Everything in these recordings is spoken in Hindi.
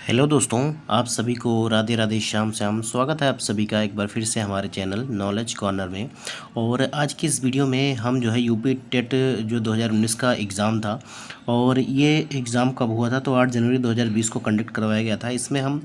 हेलो दोस्तों, आप सभी को राधे राधे श्याम श्याम। स्वागत है आप सभी का एक बार फिर से हमारे चैनल नॉलेज कॉर्नर में। और आज की इस वीडियो में हम जो है यूपी टेट जो 2019 का एग्ज़ाम था, और ये एग्ज़ाम कब हुआ था तो 8 जनवरी 2020 को कंडक्ट करवाया गया था। इसमें हम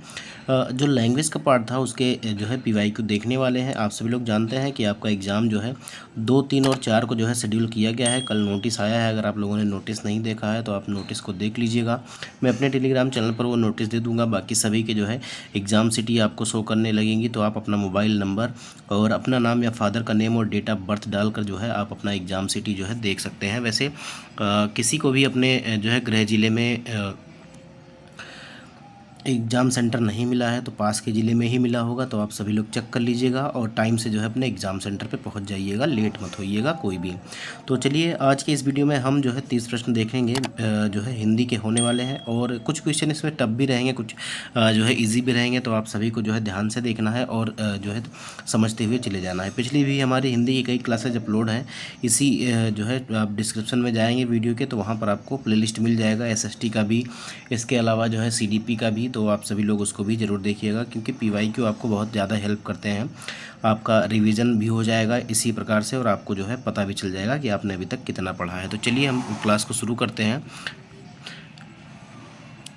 जो लैंग्वेज का पार्ट था उसके जो है पीवाईक्यू देखने वाले हैं। आप सभी लोग जानते हैं कि आपका एग्ज़ाम जो है 2, 3 और 4 को जो है शेड्यूल किया गया है। कल नोटिस आया है, अगर आप लोगों ने नोटिस नहीं देखा है तो आप नोटिस को देख लीजिएगा। मैं अपने टेलीग्राम चैनल पर वो नोटिस दे दूंगा। बाकी सभी के जो है एग्ज़ाम सिटी आपको शो करने लगेंगी, तो आप अपना मोबाइल नंबर और अपना नाम या फादर का नेम और डेट ऑफ बर्थ डालकर जो है आप अपना एग्ज़ाम सिटी जो है देख सकते हैं। वैसे किसी को भी अपने जो है गृह जिले में एग्ज़ाम सेंटर नहीं मिला है तो पास के ज़िले में ही मिला होगा, तो आप सभी लोग चेक कर लीजिएगा और टाइम से जो है अपने एग्ज़ाम सेंटर पे पहुंच जाइएगा, लेट मत होइएगा कोई भी। तो चलिए आज के इस वीडियो में हम जो है 30 प्रश्न देखेंगे, जो है हिंदी के होने वाले हैं, और कुछ क्वेश्चन इसमें टफ भी रहेंगे, कुछ जो है ईजी भी रहेंगे। तो आप सभी को जो है ध्यान से देखना है और जो है समझते हुए चले जाना है। पिछली भी हमारी हिंदी की कई क्लासेज अपलोड हैं, इसी जो है आप डिस्क्रिप्शन में जाएंगे वीडियो के तो वहाँ पर आपको प्लेलिस्ट मिल जाएगा एसएसटी का भी, इसके अलावा जो है सीडीपी का भी। तो आप सभी लोग उसको भी ज़रूर देखिएगा, क्योंकि पीवाईक्यू आपको बहुत ज़्यादा हेल्प करते हैं। आपका रिवीजन भी हो जाएगा इसी प्रकार से, और आपको जो है पता भी चल जाएगा कि आपने अभी तक कितना पढ़ा है। तो चलिए हम क्लास को शुरू करते हैं।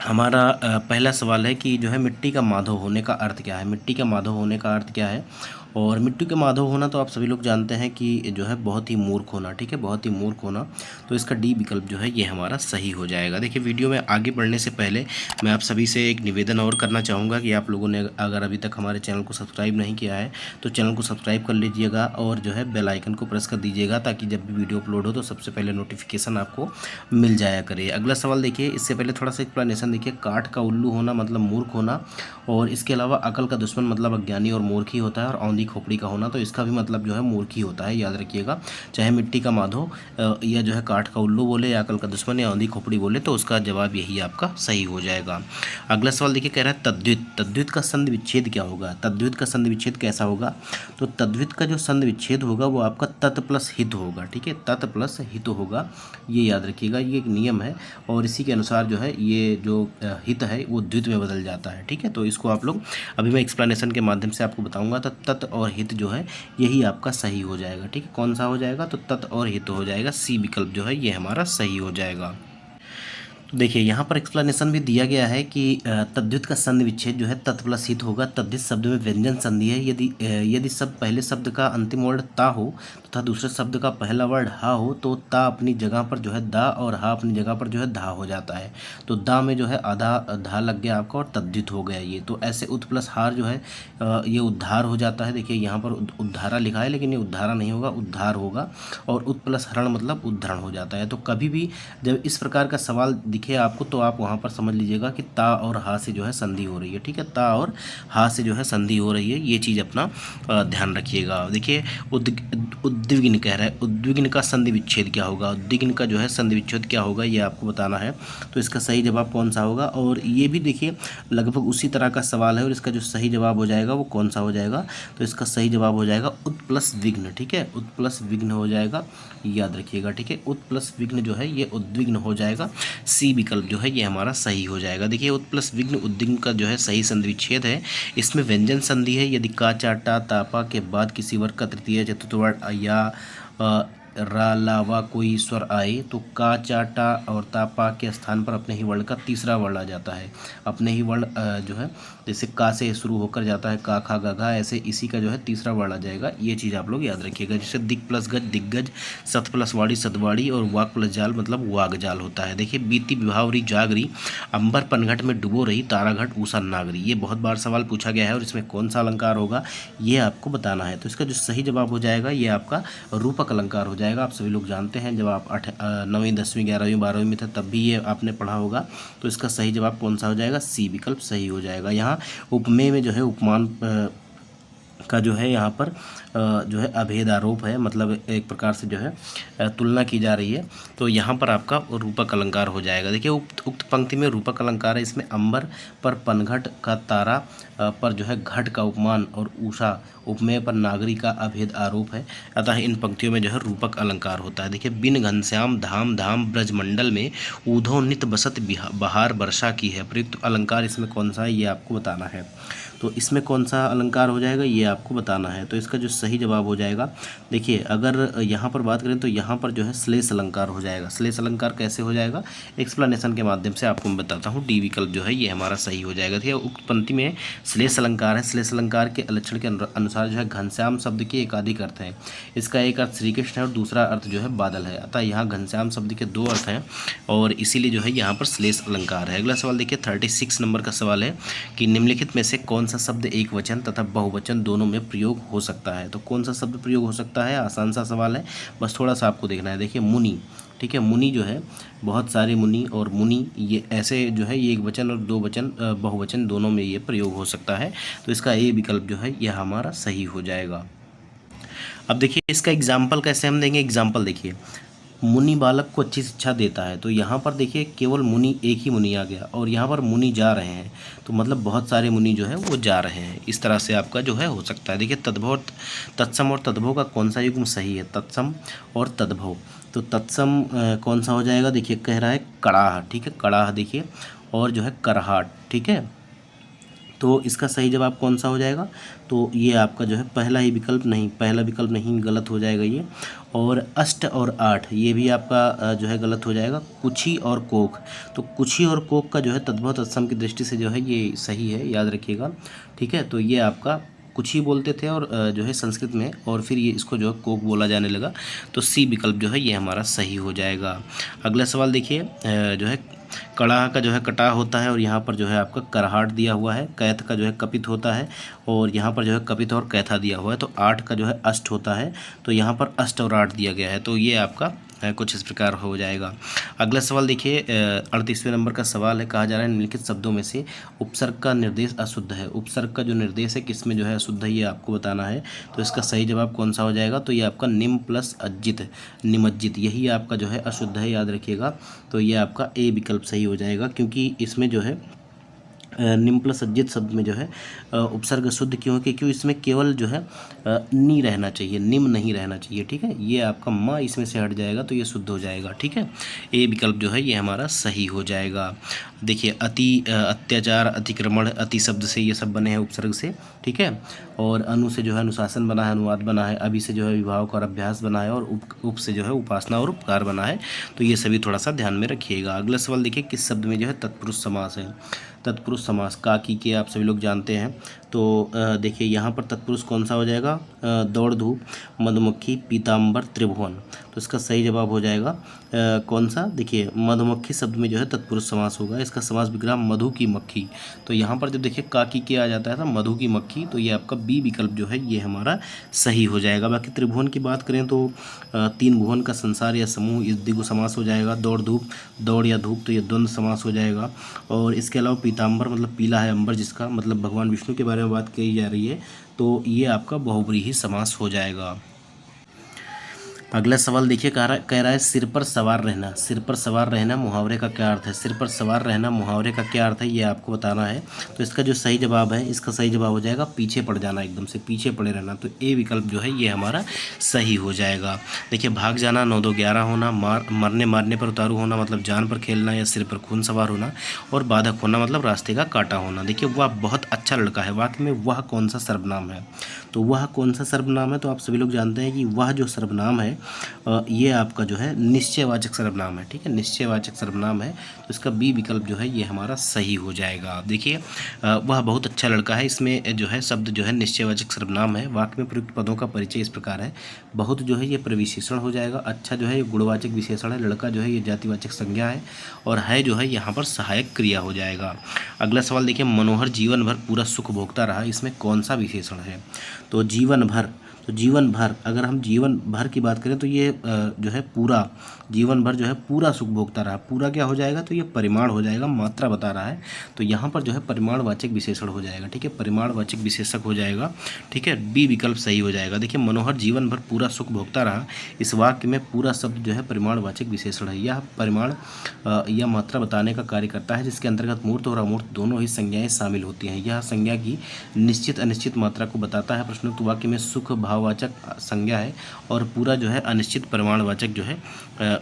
हमारा पहला सवाल है कि जो है मिट्टी का माधव होने का अर्थ क्या है। मिट्टी का माधव होने का अर्थ क्या है? और मिट्टी के माधव होना तो आप सभी लोग जानते हैं कि जो है बहुत ही मूर्ख होना, ठीक है, बहुत ही मूर्ख होना। तो इसका डी विकल्प जो है ये हमारा सही हो जाएगा। देखिए, वीडियो में आगे बढ़ने से पहले मैं आप सभी से एक निवेदन और करना चाहूँगा कि आप लोगों ने अगर अभी तक हमारे चैनल को सब्सक्राइब नहीं किया है तो चैनल को सब्सक्राइब कर लीजिएगा और जो है बेल आइकन को प्रेस कर दीजिएगा, ताकि जब भी वीडियो अपलोड हो तो सबसे पहले नोटिफिकेशन आपको मिल जाया करे। अगला सवाल देखिए, इससे पहले थोड़ा सा एक्सप्लेनेशन देखिए। काठ का उल्लू होना मतलब मूर्ख होना, और इसके अलावा अकल का दुश्मन मतलब अज्ञानी और मूर्ख ही होता है, और औंधी खोपड़ी का होना तो इसका भी मतलब जो है मूर्ख ही होता है, याद रखिएगा। चाहे मिट्टी का माधो या जो है काठ का उल्लू बोले या अकल का दुश्मन या औंधी खोपड़ी बोले, तो उसका जवाब यही आपका सही हो जाएगा। अगला सवाल देखिए, कह रहा है तद्वित। तद्वित का संधि विच्छेद क्या होगा? तद्वित का संधि विच्छेद कैसा होगा? तो तद्वित का जो संधि विच्छेद होगा वो आपका तत् प्लस हित होगा, ठीक है, तत् प्लस हित होगा, ये याद रखिएगा। ये एक नियम है और इसी के अनुसार जो है ये जो हित है वो द्वित में बदल जाता है, ठीक है। तो इसको आप लोग अभी मैं एक्सप्लेनेशन के माध्यम से आपको बताऊंगा। तो तत् और हित जो है यही आपका सही हो जाएगा, ठीक है। कौन सा हो जाएगा? तो तत् और हित हो जाएगा। सी विकल्प जो है ये हमारा सही हो जाएगा। तो देखिए, यहाँ पर एक्सप्लेनेशन भी दिया गया है कि तद्धित का संधि विच्छेद जो है तत् प्लस हित होगा। तद्धित शब्द में व्यंजन संधि है। यदि सब पहले शब्द का अंतिम वर्ण ता हो तथा दूसरे शब्द का पहला वर्ण हा हो तो ता अपनी जगह पर जो है दा और हा अपनी जगह पर जो है धा हो जाता है। तो दा में जो है आधा धा लग गया आपका और तद्धित हो गया ये। तो ऐसे उत प्लस हार जो है ये उद्धार हो जाता है। देखिए, यहाँ पर उद्धारा लिखा है लेकिन ये उद्धारा नहीं होगा, उद्धार होगा। और उत प्लस हरण मतलब उद्धरण हो जाता है। तो कभी भी जब इस प्रकार का सवाल दिखे आपको तो आप वहाँ पर समझ लीजिएगा कि ता और हा से जो है संधि हो रही है, ठीक है, ता और हा से जो है संधि हो रही है। ये चीज़ अपना ध्यान रखिएगा। देखिए, उद्विग्न कह रहा है, उद्विग्न का संधि विच्छेद क्या होगा? उद्विग्न का जो है संधि विच्छेद क्या होगा ये आपको बताना है। तो इसका सही जवाब कौन सा होगा? और ये भी देखिए लगभग उसी तरह का सवाल है, और इसका जो सही जवाब हो जाएगा वो कौन सा हो जाएगा? तो इसका सही जवाब हो जाएगा उत प्लस विघ्न, ठीक है, उत प्लस विघ्न हो जाएगा, याद रखिएगा, ठीक है। उत प्लस विघ्न जो है ये उद्विग्न हो जाएगा। सी विकल्प जो है ये हमारा सही हो जाएगा। देखिए, उत प्लस विघ्न उद्विग्न का जो है सही संधि विच्छेद है। इसमें व्यंजन संधि है। यदि का चाटा तापा के बाद किसी वर्ग का तृतीय चतुर्थ वर्ण या रा ला वा कोई स्वर आए तो का चाटा और तापा के स्थान पर अपने ही वर्ण का तीसरा वर्ण आ जाता है। अपने ही वर्ण जो है जैसे का से शुरू होकर जाता है का खा गा घा, ऐसे इसी का जो है तीसरा वर्ण आ जाएगा। ये चीज़ आप लोग याद रखिएगा। जैसे दिक प्लस गज दिग्गज, सत प्लस वाड़ी सतवाड़ी, और वाक प्लस जाल मतलब वाग जाल होता है। देखिए, बीती विभावरी जागरी, अंबर पनघट में डुबो रही ताराघट ऊषा नागरी। ये बहुत बार सवाल पूछा गया है और इसमें कौन सा अलंकार होगा ये आपको बताना है। तो इसका जो सही जवाब हो जाएगा ये आपका रूपक अलंकार हो जाएगा। आप सभी लोग जानते हैं, जब आप 9वीं 10वीं 11वीं 12वीं में थे तब भी ये आपने पढ़ा होगा। तो इसका सही जवाब कौन सा हो जाएगा? सी विकल्प सही हो जाएगा। यहाँ उपमेय में जो है उपमान का जो है यहाँ पर जो है अभेद आरोप है, मतलब एक प्रकार से जो है तुलना की जा रही है। तो यहाँ पर आपका रूपक अलंकार हो जाएगा। देखिए उक्त पंक्ति में रूपक अलंकार है, इसमें अंबर पर पनघट का तारा पर जो है घट का उपमान और उषा उपमेय पर नागरी का अभेद आरोप है, अतः इन पंक्तियों में जो है रूपक अलंकार होता है। देखिए बिन घनश्याम धाम धाम ब्रजमंडल में ऊधो नित बसत बहार वर्षा की है, प्रयुक्त अलंकार इसमें कौन सा है ये आपको बताना है। तो इसमें कौन सा अलंकार हो जाएगा ये आपको बताना है। तो इसका जो सही जवाब हो जाएगा, देखिए अगर यहाँ पर बात करें तो यहाँ पर जो है श्लेष अलंकार हो जाएगा। श्लेष अलंकार कैसे हो जाएगा, एक्सप्लेनेशन के माध्यम से आपको मैं बताता हूँ। डी विकल्प जो है ये हमारा सही हो जाएगा। ठीक है, उक्त पंक्ति में श्लेष अलंकार है। श्लेष अलंकार के लक्षण के अनुसार जो है घनश्याम शब्द के एकाधिक अर्थ हैं। इसका एक अर्थ श्री कृष्ण है और दूसरा अर्थ जो है बादल है, अतः यहाँ घनश्याम शब्द के दो अर्थ हैं और इसीलिए जो है यहाँ पर श्लेष अलंकार है। अगला सवाल देखिए 36 नंबर का सवाल है कि निम्नलिखित में से कौन सा शब्द एक वचन तथा बहुवचन दोनों में प्रयोग हो सकता है। तो कौन सा शब्द प्रयोग हो सकता है, आसान सा सवाल है, बस थोड़ा सा आपको देखना है। देखिए मुनि, ठीक है, मुनि जो है बहुत सारे मुनि और मुनि ये ऐसे जो है ये एक वचन और दो वचन बहुवचन दोनों में ये प्रयोग हो सकता है। तो इसका ए विकल्प जो है यह हमारा सही हो जाएगा। अब देखिए इसका एग्जाम्पल कैसे हम देंगे। एग्जाम्पल देखिए, मुनि बालक को अच्छी शिक्षा देता है, तो यहाँ पर देखिए केवल मुनि, एक ही मुनि आ गया और यहाँ पर मुनि जा रहे हैं, तो मतलब बहुत सारे मुनि जो है वो जा रहे हैं। इस तरह से आपका जो है हो सकता है। देखिए तद्भव, तत्सम और तद्भव का कौन सा युग्म सही है, तत्सम और तद्भव। तो तत्सम कौन सा हो जाएगा, देखिए कह रहा है कड़ाह, ठीक है, कड़ाह देखिए, और जो है करहाट, ठीक है। तो इसका सही जवाब कौन सा हो जाएगा, तो ये आपका जो है पहला विकल्प नहीं, गलत हो जाएगा ये। और अष्ट और आठ ये भी आपका जो है गलत हो जाएगा। कुछी और कोख, तो कुछी और कोख का जो है तद्भव तत्सम की दृष्टि से जो है ये सही है, याद रखिएगा, ठीक है। तो ये आपका कुछ ही बोलते थे और जो है संस्कृत में, और फिर ये इसको जो है कोक बोला जाने लगा, तो सी विकल्प जो है ये हमारा सही हो जाएगा। अगला सवाल देखिए, जो है कड़ाह का जो है कटा होता है और यहाँ पर जो है आपका करहाट दिया हुआ है। कैथ का जो है कपित होता है और यहाँ पर जो है कपित और कैथा दिया हुआ है। तो आठ का जो है अष्ट होता है, तो यहाँ पर अष्ट और आठ दिया गया है, तो ये आपका कुछ इस प्रकार हो जाएगा। अगला सवाल देखिए 38वें नंबर का सवाल है, कहा जा रहा है निम्नलिखित शब्दों में से उपसर्ग का निर्देश अशुद्ध है। उपसर्ग का जो निर्देश है किसमें जो है अशुद्ध है ये आपको बताना है। तो इसका सही जवाब कौन सा हो जाएगा, तो ये आपका निम प्लस अज्जित, निमज्जित, यही आपका जो है अशुद्ध है, याद रखिएगा। तो ये आपका ए विकल्प सही हो जाएगा, क्योंकि इसमें जो है निम प्लस अज्जित शब्द में जो है उपसर्ग शुद्ध क्यों, क्योंकि इसमें केवल जो है नी रहना चाहिए, निम नहीं रहना चाहिए, ठीक है। ये आपका म इसमें से हट जाएगा तो ये शुद्ध हो जाएगा, ठीक है। ए विकल्प जो है ये हमारा सही हो जाएगा। देखिए अति, अत्याचार, अतिक्रमण, अति शब्द से ये सब बने हैं उपसर्ग से, ठीक है। और अनु से जो है अनुशासन बना है, अनुवाद बना है, अभि से जो है विभाग और अभ्यास बना है, और उप से जो है उपासना और उपकार बना है। तो ये सभी थोड़ा सा ध्यान में रखिएगा। अगला सवाल देखिए, किस शब्द में जो है तत्पुरुष समास है। तत्पुरुष समास काकी के आप सभी लोग जानते हैं। तो देखिए यहाँ पर तत्पुरुष कौन सा हो जाएगा, दौड़ धूप, मधुमक्खी, पीताम्बर, त्रिभुवन। तो इसका सही जवाब हो जाएगा कौन सा, देखिए मधुमक्खी शब्द में जो है तत्पुरुष समास होगा। इसका समास विग्रह मधु की मक्खी। तो यहाँ पर जब देखिए काकी के आ जाता है तो मधु की मक्खी, तो ये आपका बी विकल्प जो है ये हमारा सही हो जाएगा। बाकी त्रिभुवन की बात करें तो तीन भुवन का संसार या समूह, इस द्विगु समास हो जाएगा। दौड़ धूप, दौड़ या धूप, तो ये द्वंद्व समास हो जाएगा। और इसके अलावा पीताम्बर मतलब पीला है अंबर, जिसका मतलब भगवान विष्णु के बारे में बात कही जा रही है, तो ये आपका बहुब्रीहि समास हो जाएगा। अगला सवाल देखिए, कह रहा है सिर पर सवार रहना। सिर पर सवार रहना मुहावरे का क्या अर्थ है। सिर पर सवार रहना मुहावरे का क्या अर्थ है ये आपको बताना है। तो इसका जो सही जवाब है, इसका सही जवाब हो जाएगा पीछे पड़ जाना, एकदम से पीछे पड़े रहना। तो ए विकल्प जो है ये हमारा सही हो जाएगा। देखिए भाग जाना, 9-2-11 होना, मरने मारने पर उतारू होना मतलब जान पर खेलना या सिर पर खून सवार होना, और बाधक होना मतलब रास्ते का काटा होना। देखिए वह बहुत अच्छा लड़का है, वाक्य में वह कौन सा सर्वनाम है। तो वह कौन सा सर्वनाम है, तो आप सभी लोग जानते हैं कि वह जो सर्वनाम है ये आपका जो है निश्चयवाचक सर्वनाम है, ठीक है, निश्चयवाचक सर्वनाम है। तो इसका बी विकल्प जो है ये हमारा सही हो जाएगा। देखिए वह बहुत अच्छा लड़का है, इसमें जो है शब्द जो है निश्चयवाचक सर्वनाम है। वाक्य में प्रयुक्त पदों का परिचय इस प्रकार है। बहुत जो है ये प्रविशेषण हो जाएगा, अच्छा जो है ये गुणवाचक विशेषण है, लड़का जो है ये जातिवाचक संज्ञा है, और है जो है यहाँ पर सहायक क्रिया हो जाएगा। अगला सवाल देखिए, मनोहर जीवन भर पूरा सुख भोगता रहा, इसमें कौन सा विशेषण है। तो जीवन भर, तो जीवन भर, अगर हम जीवन भर की बात करें तो ये जो है पूरा, जीवन भर जो है पूरा सुख भोगता रहा। पूरा क्या हो जाएगा, तो ये परिमाण हो जाएगा, मात्रा बता रहा है, तो यहाँ पर जो है परिमाणवाचक विशेषण हो जाएगा। ठीक है, परिमाणवाचक विशेषक हो जाएगा। ठीक है, बी विकल्प सही हो जाएगा। देखिए, मनोहर जीवन भर पूरा सुख भोगता रहा, इस वाक्य में पूरा शब्द जो है परिमाणवाचक विशेषण है। यह परिमाण या मात्रा बताने का कार्य करता है, जिसके अंतर्गत मूर्त और अमूर्त दोनों ही संज्ञाएं शामिल होती हैं। यह संज्ञा की निश्चित अनिश्चित मात्रा को बताता है। प्रश्नोक्त वाक्य में सुख भाववाचक संज्ञा है और पूरा जो है अनिश्चित परिमाणवाचक जो है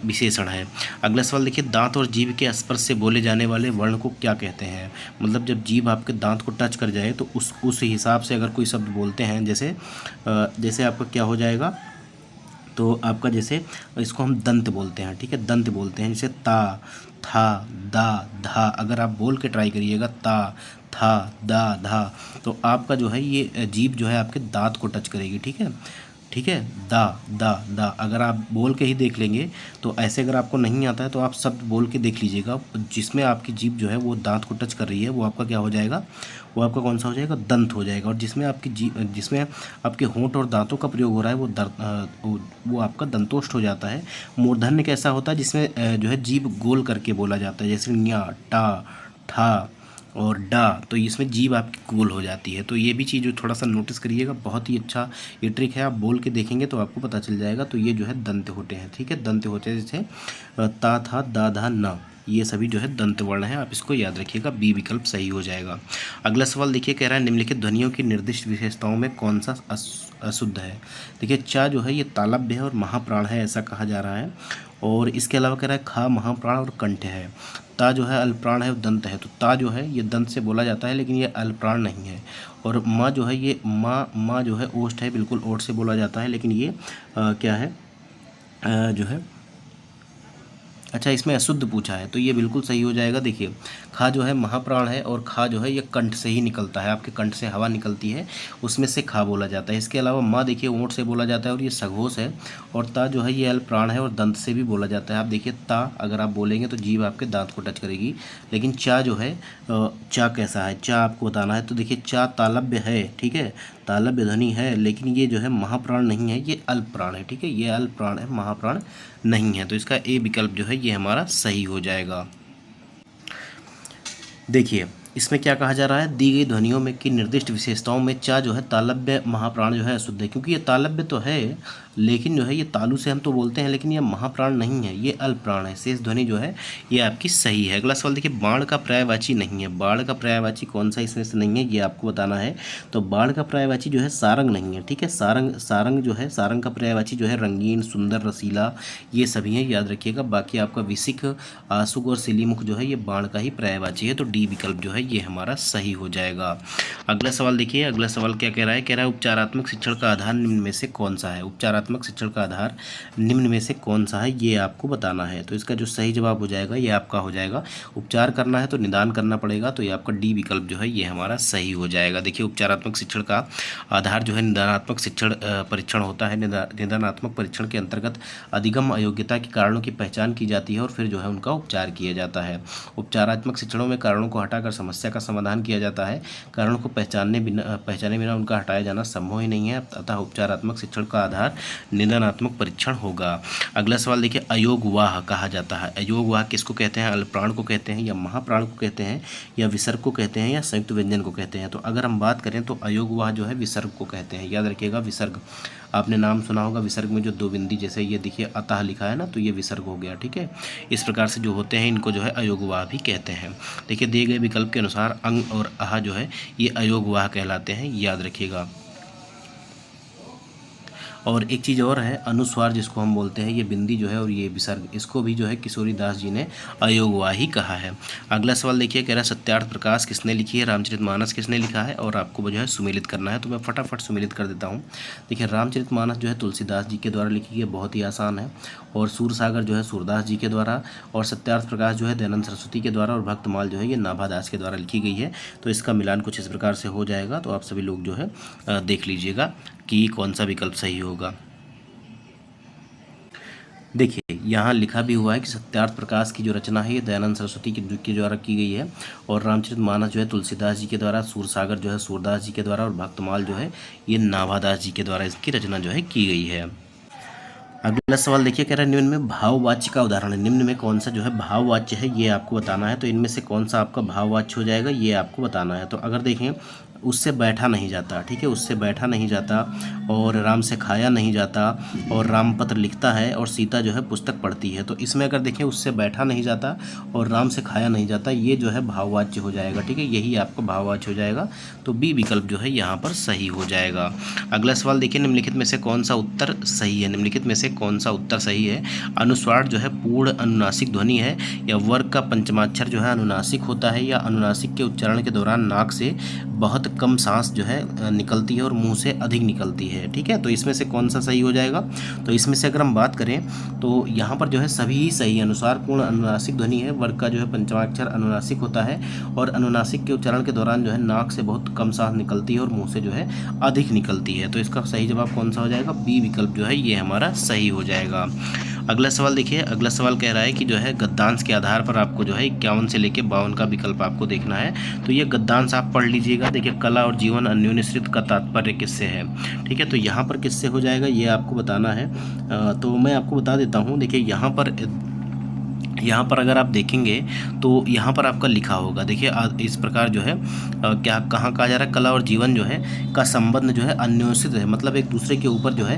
विशेषण है। अगला सवाल देखिए, दांत और जीभ के स्पर्श से बोले जाने वाले वर्ण को क्या कहते हैं। मतलब जब जीभ आपके दांत को टच कर जाए तो उस हिसाब से अगर कोई शब्द बोलते हैं, जैसे आपका क्या हो जाएगा, तो आपका जैसे इसको हम दंत बोलते हैं। ठीक है, दंत बोलते हैं। जैसे ता, था, दा, धा, अगर आप बोल के ट्राई करिएगा ता, था, दा, धा, तो आपका जो है ये जीभ जो है आपके दांत को टच करेगी। ठीक है, ठीक है, दा, दा, दा, अगर आप बोल के ही देख लेंगे तो ऐसे, अगर आपको नहीं आता है तो आप शब्द बोल के देख लीजिएगा, जिसमें आपकी जीभ जो है वो दांत को टच कर रही है वो आपका क्या हो जाएगा, वो आपका कौन सा हो जाएगा, दंत हो जाएगा। और जिसमें आपकी जिसमें आपके होंठ और दांतों का प्रयोग हो रहा है वो आपका दंतोष्ठ हो जाता है। मूर्धन्य कैसा होता है, जिसमें जो है जीभ गोल करके बोला जाता है, जैसे न्या, टा, ठा और डा, तो इसमें जीभ आपकी गोल हो जाती है। तो ये भी चीज़ जो थोड़ा सा नोटिस करिएगा, बहुत ही अच्छा ये ट्रिक है, आप बोल के देखेंगे तो आपको पता चल जाएगा। तो ये जो है दंत होते हैं। ठीक है, दंत होते हैं, जैसे ता, था, दा, धा, ना, ये सभी जो है दंत वर्ण है, आप इसको याद रखिएगा, बी विकल्प सही हो जाएगा। अगला सवाल देखिए, कह रहा है निम्नलिखित ध्वनियों की निर्दिष्ट विशेषताओं में कौन सा अशुद्ध है। देखिए, चा जो है ये तालव्य है और महाप्राण है, ऐसा कहा जा रहा है। और इसके अलावा कह रहा है खा महाप्राण और कंठ है। ता जो है अल्पप्राण है और दंत है, तो ता जो है ये दंत से बोला जाता है, लेकिन ये अल्पप्राण नहीं है। और माँ जो है ये माँ जो है ओष्ठ है, बिल्कुल ओठ से बोला जाता है, लेकिन ये क्या है, जो है, अच्छा इसमें अशुद्ध पूछा है तो ये बिल्कुल सही हो जाएगा। देखिए, खा जो है महाप्राण है और खा जो है ये कंठ से ही निकलता है, आपके कंठ से हवा निकलती है, उसमें से खा बोला जाता है। इसके अलावा माँ देखिए ओंठ से बोला जाता है और ये सघोष है। और ता जो है ये अल्प प्राण है और दंत से भी बोला जाता है। आप देखिए, ता अगर आप बोलेंगे तो जीभ आपके दांत को टच करेगी, लेकिन चा जो है, चा कैसा है, चा आपको बताना है। तो देखिए, चा तालव्य है, ठीक है, तालव्य ध्वनि है, लेकिन ये जो है महाप्राण नहीं है, ये अल्प प्राण है। ठीक है, ये अल्प प्राण है, महाप्राण नहीं है। तो इसका ए विकल्प जो है ये हमारा सही हो जाएगा। देखिए, इसमें क्या कहा जा रहा है, दी गई ध्वनियों में की निर्दिष्ट विशेषताओं में चा जो है तालव्य महाप्राण जो है अशुद्ध है, क्योंकि ये तालव्य तो है, लेकिन जो है ये तालु से हम तो बोलते हैं, लेकिन ये महाप्राण नहीं है, ये अल्प प्राण है। शेष ध्वनि जो है ये आपकी सही है। अगला सवाल देखिए, बाण का पर्यायवाची नहीं है। बाण का पर्यायवाची कौन सा इसमें से नहीं है, ये आपको बताना है। तो बाण का पर्यायवाची जो है सारंग नहीं है। ठीक है, सारंग जो है, सारंग का पर्यायवाची जो है रंगीन, सुंदर, रसीला, ये सभी हैं, याद रखिएगा। बाकी आपका विसिक, आशुक और सिलीमुख जो है ये बाण का ही पर्यायवाची है। तो डी विकल्प जो है ये हमारा सही हो जाएगा। अगला सवाल देखिए, अगला सवाल क्या कह रहा है, कह रहा है उपचारात्मक शिक्षण का आधार निम्न में से कौन सा है। उपचारात्मक शिक्षण का आधार निम्न में से कौन सा है, ये आपको बताना है। तो इसका जो सही जवाब हो जाएगा ये आपका हो जाएगा, उपचार करना है तो निदान करना पड़ेगा, तो ये आपका डी विकल्प जो है ये हमारा सही हो जाएगा। देखिए, उपचारात्मक शिक्षण का आधार जो है निदानात्मक शिक्षण परीक्षण होता है। निदानात्मक परीक्षण के अंतर्गत अधिगम अयोग्यता के कारणों की पहचान की जाती है और फिर जो है उनका उपचार किया जाता है। उपचारात्मक शिक्षणों में कारणों को हटाकर समस्या का समाधान किया जाता है। कारणों को पहचाने बिना उनका हटाया जाना संभव ही नहीं है, अतः उपचारात्मक शिक्षण का आधार निदानात्मक परीक्षण होगा। अगला सवाल देखिए, अयोगवाह कहा जाता है। अयोगवाह किसको कहते हैं, अल्पप्राण को कहते हैं या महाप्राण को कहते हैं या विसर्ग को कहते हैं या संयुक्त व्यंजन को कहते हैं। तो अगर हम बात करें तो अयोगवाह जो है विसर्ग को कहते हैं, याद रखिएगा। विसर्ग आपने नाम सुना होगा, विसर्ग में जो दो बिंदी जैसे ये देखिए अतः लिखा है ना, तो ये विसर्ग हो गया। ठीक है, इस प्रकार से जो होते हैं इनको जो है अयोगवाह भी कहते हैं। देखिए, दिए गए विकल्प के अनुसार अंग और आह जो है ये अयोगवाह कहलाते हैं, याद रखिएगा। और एक चीज़ और है, अनुस्वार जिसको हम बोलते हैं, ये बिंदी जो है और ये विसर्ग, इसको भी जो है किशोरी दास जी ने अयोगवाही कहा है। अगला सवाल देखिए, कह रहा है सत्यार्थ प्रकाश किसने लिखी है, रामचरितमानस किसने लिखा है, और आपको जो है सुमेलित करना है। तो मैं फटाफट सुमेलित कर देता हूँ। देखिए, रामचरितमानस जो है तुलसीदास जी के द्वारा लिखी है, बहुत ही आसान है। और सूरसागर जो है सूरदास जी के द्वारा, और सत्यार्थ प्रकाश जो है दयानंद सरस्वती के द्वारा, और भक्तमाल जो है ये नाभादास के द्वारा लिखी गई है। तो इसका मिलान कुछ इस प्रकार से हो जाएगा। तो आप सभी लोग जो है देख लीजिएगा कि कौन सा विकल्प सही होगा। देखिए यहाँ लिखा भी हुआ है कि सत्यार्थ प्रकाश की जो रचना है ये दयानंद सरस्वती के द्वारा की गई है, और रामचरितमानस जो है तुलसीदास जी के द्वारा, सूरसागर जो है सूरदास जी के द्वारा, और भक्तमाल जो है ये नाभादास जी के द्वारा इसकी रचना जो है की गई है। अगला सवाल देखिए, कह रहा है निम्न में भाववाच्य का उदाहरण है। निम्न में कौन सा जो है भाववाच्य है ये आपको बताना है। तो इनमें से कौन सा आपका भाववाच्य हो जाएगा ये आपको बताना है। तो अगर देखें, उससे बैठा नहीं जाता, ठीक है, उससे बैठा नहीं जाता, और राम से खाया नहीं जाता, और राम पत्र लिखता है, और सीता जो है पुस्तक पढ़ती है। तो इसमें अगर देखें उससे बैठा नहीं जाता और राम से खाया नहीं जाता, ये जो है भाववाच्य हो जाएगा, ठीक है, यही आपका भाववाच्य हो जाएगा। तो बी विकल्प जो है यहाँ पर सही हो जाएगा। अगला सवाल देखिए, निम्नलिखित में से कौन सा उत्तर सही है। निम्नलिखित में से कौन सा उत्तर सही है। अनुस्वार जो है पूर्ण अनुनासिक ध्वनि है, या वर्ग का पंचमाक्षर जो है अनुनासिक होता है, या अनुनासिक के उच्चारण के दौरान नाक से बहुत कम सांस जो है निकलती है और मुंह से अधिक निकलती है, ठीक है। तो इसमें से कौन सा सही हो जाएगा। तो इसमें से अगर हम बात करें तो यहाँ पर जो है सभी ही सही है। अनुसार पूर्ण अनुनासिक ध्वनि है, वर्ग का जो है पंचमाक्षर अनुनासिक होता है, और अनुनासिक के उच्चारण के दौरान जो है नाक से बहुत कम सांस निकलती है और मुंह से जो है अधिक निकलती है। तो इसका सही जवाब कौन सा हो जाएगा। बी विकल्प जो है ये हमारा सही हो जाएगा। अगला सवाल देखिए, अगला सवाल कह रहा है कि जो है गद्यांश के आधार पर आपको जो है 51 से लेकर 52 का विकल्प आपको देखना है। तो ये गद्यांश आप पढ़ लीजिएगा। देखिए, कला और जीवन अन्योन्यश्रित का तात्पर्य किससे है, ठीक है। तो यहाँ पर किससे हो जाएगा ये आपको बताना है। तो मैं आपको बता देता हूँ। देखिए यहाँ पर अगर आप देखेंगे तो यहाँ पर आपका लिखा होगा। देखिए इस प्रकार जो है क्या कहाँ कहा जा रहा है, कला और जीवन जो है का संबंध जो है अन्योन्यश्रित है, मतलब एक दूसरे के ऊपर जो है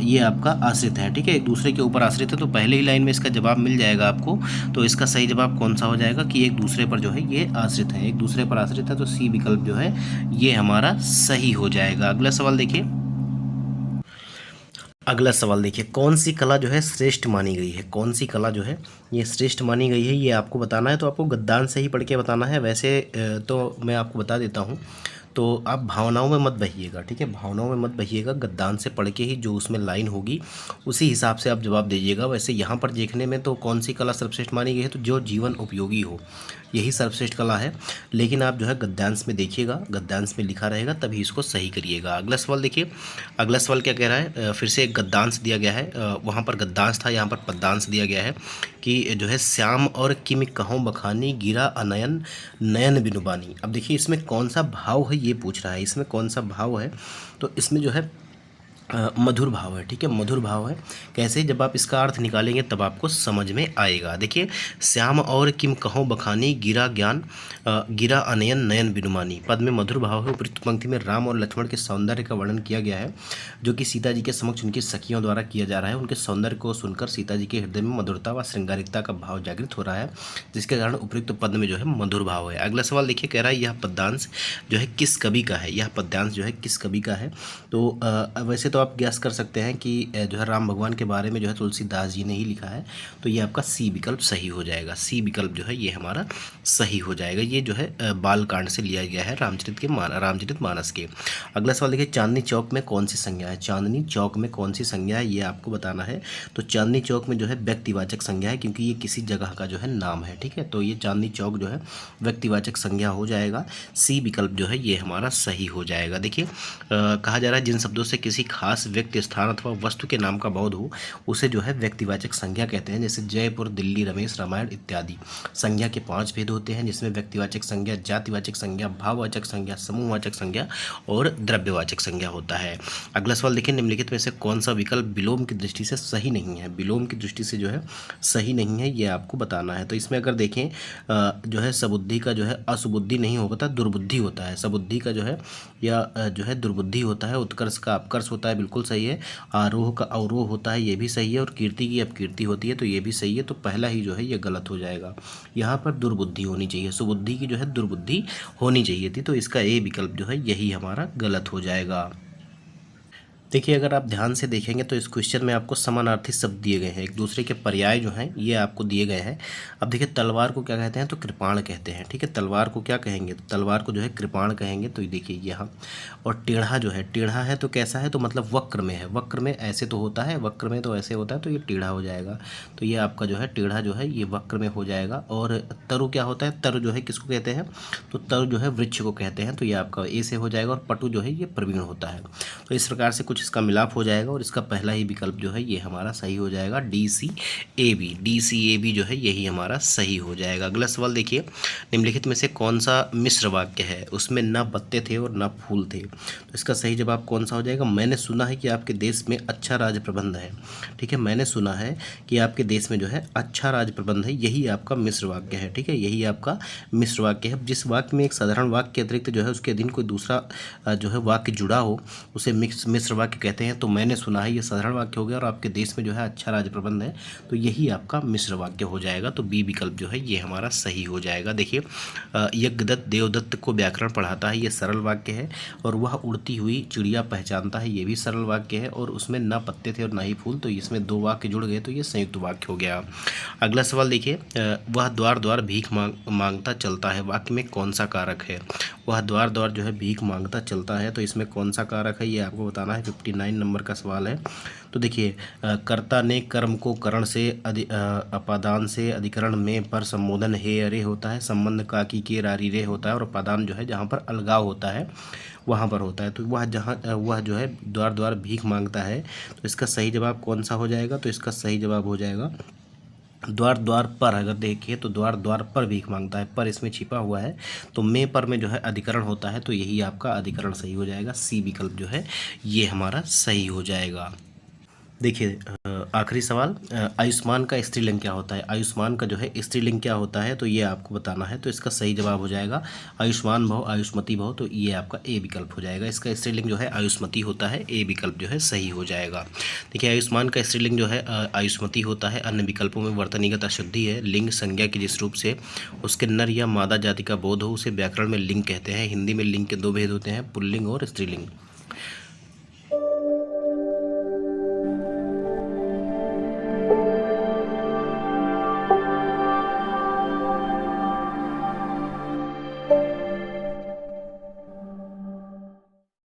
ये आपका आश्रित है, ठीक है, एक दूसरे के ऊपर आश्रित है। तो पहले ही लाइन में इसका जवाब मिल जाएगा आपको। तो इसका सही जवाब कौन सा हो जाएगा कि एक दूसरे पर जो है ये आश्रित है, एक दूसरे पर आश्रित है। तो सी विकल्प जो है ये हमारा सही हो जाएगा। अगला सवाल देखिए, अगला सवाल देखिए, कौन सी कला जो है श्रेष्ठ मानी गई है। कौन सी कला जो है ये श्रेष्ठ मानी गई है ये आपको बताना है। तो आपको गद्यांश से ही पढ़ के बताना है। वैसे तो मैं आपको बता देता हूँ। तो आप भावनाओं में मत बहिएगा, ठीक है, भावनाओं में मत बहिएगा। गद्यांश से पढ़ के ही जो उसमें लाइन होगी उसी हिसाब से आप जवाब दीजिएगा। वैसे यहाँ पर देखने में तो कौन सी कला सर्वश्रेष्ठ मानी गई है, तो जो जीवन उपयोगी हो यही सर्वश्रेष्ठ कला है। लेकिन आप जो है गद्यांश में देखिएगा, गद्यांश में लिखा रहेगा तभी इसको सही करिएगा। अगला सवाल देखिए, अगला सवाल क्या कह रहा है। फिर से एक गद्यांश दिया गया है, वहाँ पर गद्यांश था, यहाँ पर पद्यांश दिया गया है कि जो है श्याम और किम कहूँ बखानी गिरा अनयन नयन बिनुबानी। अब देखिए इसमें कौन सा भाव है ये पूछ रहा है। इसमें कौन सा भाव है, तो इसमें जो है मधुर भाव है, ठीक है, मधुर भाव है। कैसे, जब आप इसका अर्थ निकालेंगे तब आपको समझ में आएगा। देखिए, श्याम और किम कहो बखानी गिरा ज्ञान गिरा अनयन नयन बिनुमानी। पद में मधुर भाव है। उपयुक्त पंक्ति में राम और लक्ष्मण के सौंदर्य का वर्णन किया गया है, जो कि सीता जी के समक्ष उनकी सखियों द्वारा किया जा रहा है। उनके सौंदर्य को सुनकर सीता जी के हृदय में मधुरता व श्रृंगारिकता का भाव जागृत हो रहा है, जिसके कारण उपयुक्त पद में जो है मधुर भाव है। अगला सवाल देखिए, कह रहा है यह पद्यांश जो है किस कवि का है। यह पद्यांश जो है किस कवि का है। तो वैसे तो आप गैस कर सकते हैं कि जो है राम भगवान के बारे में जो है तुलसीदास जी ने ही लिखा है। तो ये आपका सी विकल्प सही हो जाएगा। सी विकल्प जो है ये हमारा सही हो जाएगा। ये जो है बालकांड से लिया गया है, रामचरितमानस के। अगला सवाल देखिए, चांदनी चौक में कौन सी संज्ञा है। चांदनी चौक में कौन सी संज्ञा है ये आपको बताना है। तो चांदनी चौक में जो है व्यक्तिवाचक संज्ञा है, क्योंकि ये किसी जगह का जो है नाम है, ठीक है। तो ये चांदनी चौक जो है व्यक्तिवाचक संज्ञा हो जाएगा। सी विकल्प जो है ये हमारा सही हो जाएगा। देखिए कहा जा रहा है जिन शब्दों से किसी खास व्यक्ति, स्थान अथवा वस्तु के नाम का बोध हो उसे जो है व्यक्तिवाचक संज्ञा कहते हैं। जैसे जयपुर, दिल्ली, रमेश, रामायण इत्यादि। संज्ञा के 5 भेद होते हैं, जिसमें व्यक्तिवाचक संज्ञा, जातिवाचक संज्ञा, भाववाचक संज्ञा, समूहवाचक संज्ञा और द्रव्यवाचक संज्ञा होता है। अगला सवाल देखिए, निम्नलिखित में से कौन सा विकल्प विलोम की दृष्टि से सही नहीं है। विलोम की दृष्टि से जो है सही नहीं है ये आपको बताना है। तो इसमें अगर देखें जो है सबुद्धि का जो है असुबुद्धि नहीं होता, दुर्बुद्धि होता है। सबुद्धि का जो है या जो है दुर्बुद्धि होता है। उत्कर्ष का अपकर्ष होता है, बिल्कुल सही है। आरोह का अवरोह होता है, ये भी सही है। और कीर्ति की अपकीर्ति होती है, तो ये भी सही है। तो पहला ही जो है ये गलत हो जाएगा। यहाँ पर दुर्बुद्धि होनी चाहिए, सुबुद्धि की जो है दुर्बुद्धि होनी चाहिए थी। तो इसका ए विकल्प जो है यही हमारा गलत हो जाएगा। देखिए अगर आप ध्यान से देखेंगे तो इस क्वेश्चन में आपको समानार्थी शब्द दिए गए हैं, एक दूसरे के पर्याय जो हैं ये आपको दिए गए हैं। अब देखिए तलवार को क्या कहते हैं, तो कृपाण कहते हैं, ठीक है। तलवार को क्या कहेंगे, तो तलवार को जो है कृपाण कहेंगे। तो देखिए यहाँ, और टेढ़ा जो है, टेढ़ा है तो कैसा है, तो मतलब वक्र में है। वक्र में ऐसे तो होता है, वक्र में तो ऐसे होता है, तो ये टेढ़ा हो जाएगा। तो ये आपका जो है टेढ़ा जो है ये वक्र में हो जाएगा। और तरु क्या होता है, तरु जो है किसको कहते हैं, तो तरु जो है वृक्ष को कहते हैं। तो ये आपका ए से हो जाएगा। और पटु जो है ये प्रवीण होता है। तो इस प्रकार से कुछ कुछ इसका मिलाप हो जाएगा और इसका पहला ही विकल्प जो है ये हमारा सही हो जाएगा, D C A B. D C A B जो है यही हमारा सही हो जाएगा। अगला सवाल देखिए, निम्नलिखित में से कौन सा मिश्र वाक्य है, उसमें ना पत्ते थे और ना फूल थे। तो इसका सही जवाब कौन सा हो जाएगा? मैंने सुना है कि आपके देश में अच्छा राज प्रबंध है। ठीक है, मैंने सुना है कि आपके देश में जो है अच्छा राज प्रबंध है, यही आपका मिश्र वाक्य है। ठीक है, यही आपका मिश्र वाक्य है। जिस वाक्य में एक साधारण वाक्य के अतिरिक्त जो है उसके अधीन कोई दूसरा जो है वाक्य जुड़ा हो उसे मिश्र वाक्य कहते हैं। तो मैंने सुना है ये साधारण वाक्य हो गया और आपके देश में जो है अच्छा राज प्रबंध है, तो यही आपका मिश्र वाक्य हो जाएगा। तो बी विकल्प जो है ये हमारा सही हो जाएगा। देखिए, यज्ञदत्त देवदत्त को व्याकरण पढ़ाता है, ये सरल वाक्य है। और वह उड़ती हुई चिड़िया पहचानता है, ये भी सरल वाक्य है। और उसमें ना पत्ते थे और ना ही फूल, तो इसमें दो वाक्य जुड़ गए, तो ये संयुक्त वाक्य हो गया। अगला सवाल देखिए, वह द्वार द्वार भीख मांगता चलता है, वाक्य में कौन सा कारक है? वह द्वार द्वार जो है भीख मांगता चलता है, तो इसमें कौन सा कारक है ये आपको बताना है। 59 नंबर का सवाल है। तो देखिए, कर्ता ने कर्म को करण से अपादान से अधिकरण में पर संबोधन हे अरे होता है, संबंध का की के रारी रे होता है, और अपादान जो है जहाँ पर अलगाव होता है वहाँ पर होता है। तो वह जो है द्वार द्वार भीख मांगता है, तो इसका सही जवाब कौन सा हो जाएगा? तो इसका सही जवाब हो जाएगा द्वार द्वार पर। अगर देखिए तो द्वार द्वार पर भीख मांगता है, पर इसमें छिपा हुआ है, तो में पर में जो है अधिकरण होता है, तो यही आपका अधिकरण सही हो जाएगा। सी विकल्प जो है ये हमारा सही हो जाएगा। देखिए, आखिरी सवाल, आयुष्मान का स्त्रीलिंग क्या होता है? आयुष्मान का जो है स्त्रीलिंग क्या होता है, तो ये आपको बताना है। तो इसका सही जवाब हो जाएगा आयुष्मान भव, आयुष्मती भव, तो ये आपका ए विकल्प हो जाएगा। इसका स्त्रीलिंग जो है आयुष्मती होता है, ए विकल्प जो है सही हो जाएगा। देखिए, आयुष्मान का स्त्रीलिंग जो है आयुष्मती होता है। अन्य विकल्पों में वर्तनीगत अशुद्धि है, लिंग संज्ञा की जिस रूप से उसके नर या मादा जाति का बोध हो उसे व्याकरण में लिंग कहते हैं। हिंदी में लिंग के दो भेद होते हैं, पुल्लिंग और स्त्रीलिंग।